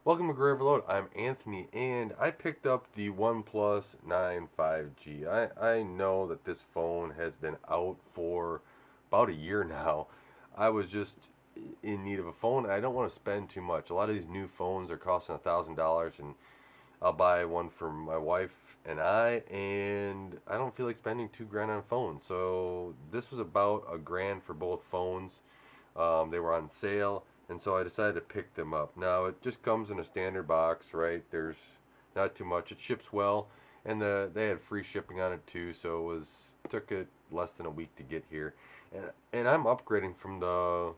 Welcome to Grave Reload. I'm Anthony, and I picked up the OnePlus 9 5G. I know that this phone has been out for about a year now. I was just in need of a phone, and I don't want to spend too much. A lot of these new phones are costing $1,000, and I'll buy one for my wife and I don't feel like spending 2 grand on a phone. So this was about a grand for both phones. They were on sale, and so I decided to pick them up. Now it just comes in a standard box, right? There's not too much. It ships well, and they had free shipping on it too, so took it less than a week to get here. And I'm upgrading from the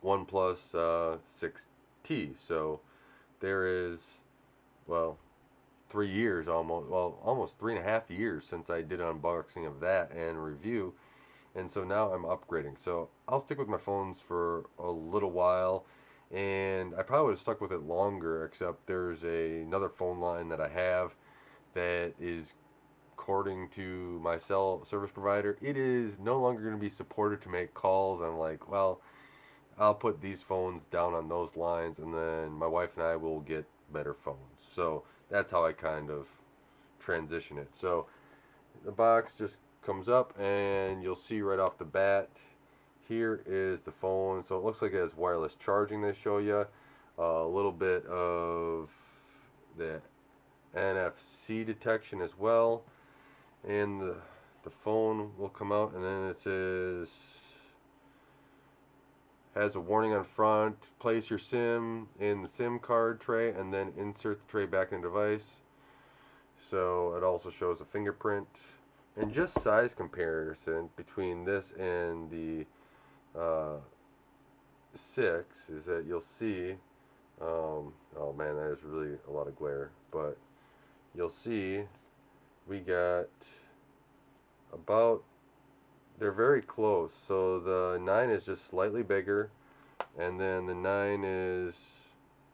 OnePlus 6T, so there is, well, 3 years almost, well, almost 3.5 years since I did an unboxing of that and review, and so now I'm upgrading. So I'll stick with my phones for a little while, and I probably would have stuck with it longer, except there's another phone line that I have that is, according to my cell service provider, it is no longer going to be supported to make calls. I'm like, well, I'll put these phones down on those lines, and then my wife and I will get better phones. So that's how I kind of transition it. So the box just comes up, and you'll see right off the bat, here is the phone. So it looks like it has wireless charging. They show you a little bit of the NFC detection as well, and the phone will come out, and then it says, has a warning on front: place your SIM in the SIM card tray and then insert the tray back in the device. So it also shows a fingerprint. And just size comparison between this and the 6 is that you'll see, oh man, that is really a lot of glare, but you'll see we got about, they're very close. So the 9 is just slightly bigger, and then the 9 is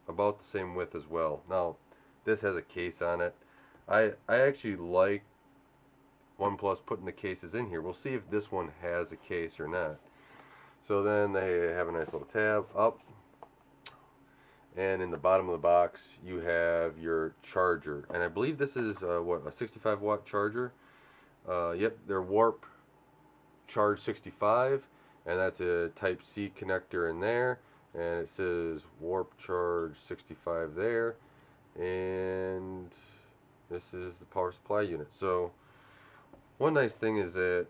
about the same width as well. Now, this has a case on it. I actually like OnePlus putting the cases in here. We'll see if this one has a case or not. So then they have a nice little tab up, and in the bottom of the box you have your charger. And I believe this is what, a 65 watt charger. Yep, they're Warp Charge 65, and that's a Type C connector in there, and it says Warp Charge 65 there, and this is the power supply unit. So one nice thing is that,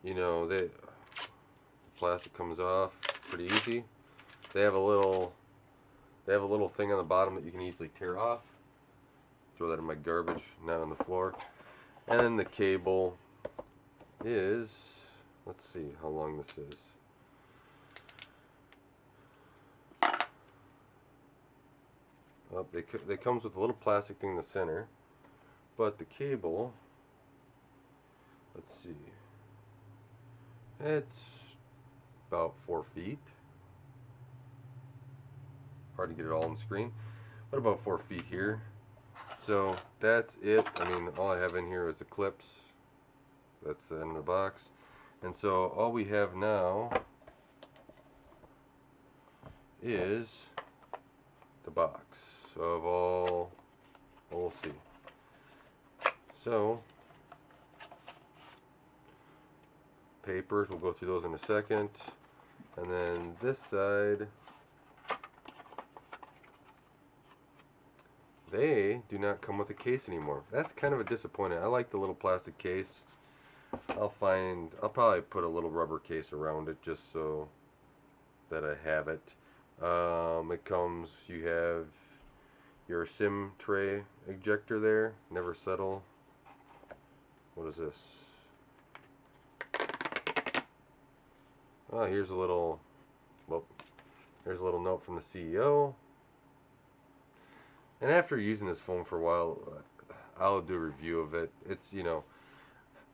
you know, the plastic comes off pretty easy. They have a little thing on the bottom that you can easily tear off. Throw that in my garbage, not on the floor. And then the cable is, let's see how long this is. Oh, they comes with a little plastic thing in the center, but the cable, let's see, it's about 4 feet. Hard to get it all on the screen, but about 4 feet here. So that's it. I mean, all I have in here is the clips. That's the end of the box. And so all we have now is the box of all, well, we'll see. So papers, we'll go through those in a second. And then this side, they do not come with a case anymore. That's kind of a disappointment. I like the little plastic case. I'll probably put a little rubber case around it just so that I have it. It comes, you have your SIM tray ejector there, never settle. What is this? Oh, here's a little, well, here's a little note from the CEO. And after using this phone for a while, I'll do a review of it. It's, you know,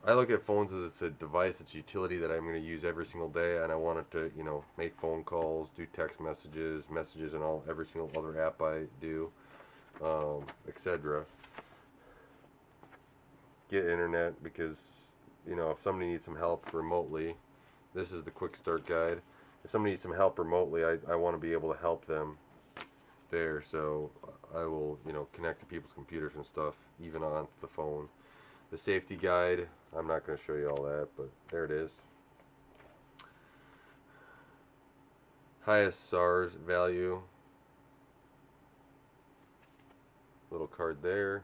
I look at phones as it's a device, it's a utility that I'm going to use every single day, and I want it to, you know, make phone calls, do text messages, and all, every single other app I do, etc. Get internet because, you know, if somebody needs some help remotely, this is the quick start guide. If somebody needs some help remotely, I want to be able to help them there, so I will, connect to people's computers and stuff, even on the phone. The safety guide, I'm not going to show you all that, but there it is. Highest SARS value, little card there.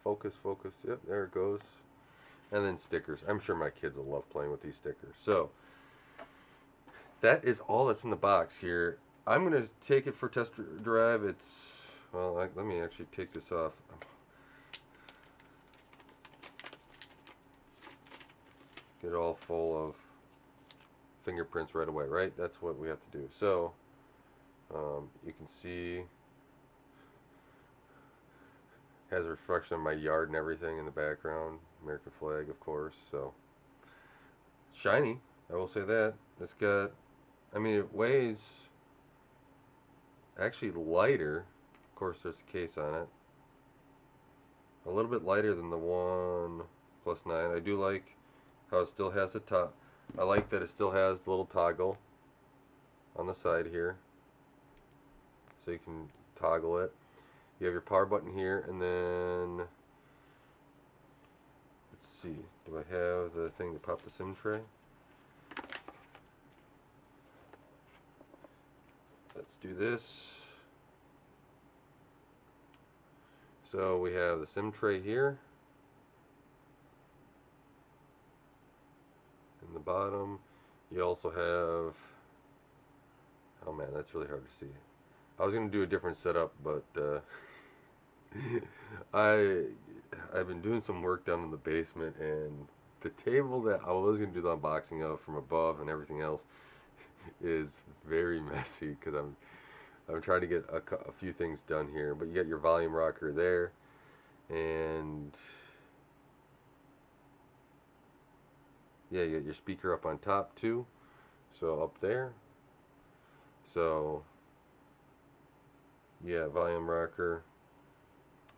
Focus, focus. Yep, there it goes. And then stickers. I'm sure my kids will love playing with these stickers. So that is all that's in the box here. I'm gonna take it for test drive. It's let me actually take this off. Get it all full of fingerprints right away, right? That's what we have to do. So you can see has a reflection of my yard and everything in the background. American flag, of course. So shiny, I will say that. It's got, I mean, it weighs actually lighter. Of course, there's a case on it. A little bit lighter than the OnePlus 9. I do like how it still has the top. I like that it still has the little toggle on the side here, so you can toggle it. You have your power button here, and then let's see, do I have the thing to pop the SIM tray? Let's do this. So we have the SIM tray here in the bottom. You also have, oh man, that's really hard to see. I was going to do a different setup, but I've been doing some work down in the basement, and the table that I was going to do the unboxing of from above and everything else is very messy because I'm trying to get a few things done here. But you got your volume rocker there, and yeah, you got your speaker up on top too, so up there. So yeah, volume rocker,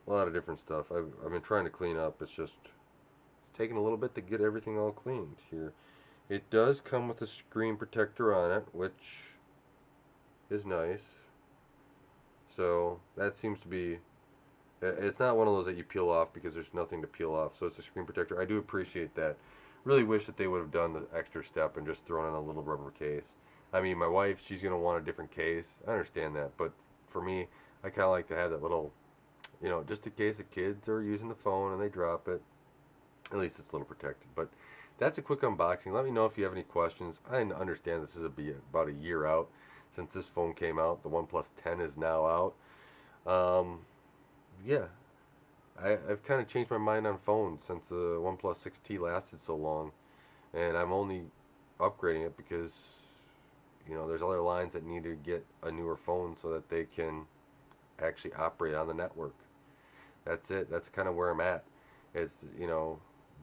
a lot of different stuff. I've been trying to clean up. It's taking a little bit to get everything all cleaned here. It does come with a screen protector on it, which is nice. So that seems to be, it's not one of those that you peel off because there's nothing to peel off. So it's a screen protector. I do appreciate that. Really wish that they would have done the extra step and just thrown in a little rubber case. I mean, my wife, she's going to want a different case. I understand that. But for me, I kind of like to have that little, just in case the kids are using the phone and they drop it. At least it's a little protected. But that's a quick unboxing. Let me know if you have any questions. I understand this is about a year out since this phone came out. The OnePlus 10 is now out. Yeah, I've kind of changed my mind on phones since the OnePlus 6T lasted so long, and I'm only upgrading it because there's other lines that need to get a newer phone so that they can actually operate on the network. That's it. That's kind of where I'm at. It's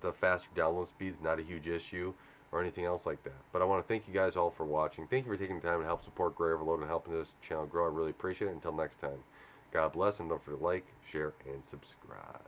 the faster download speed is not a huge issue or anything else like that. But I want to thank you guys all for watching. Thank you for taking the time to help support Gray Overload and helping this channel grow. I really appreciate it. Until next time, God bless, and don't forget to like, share, and subscribe.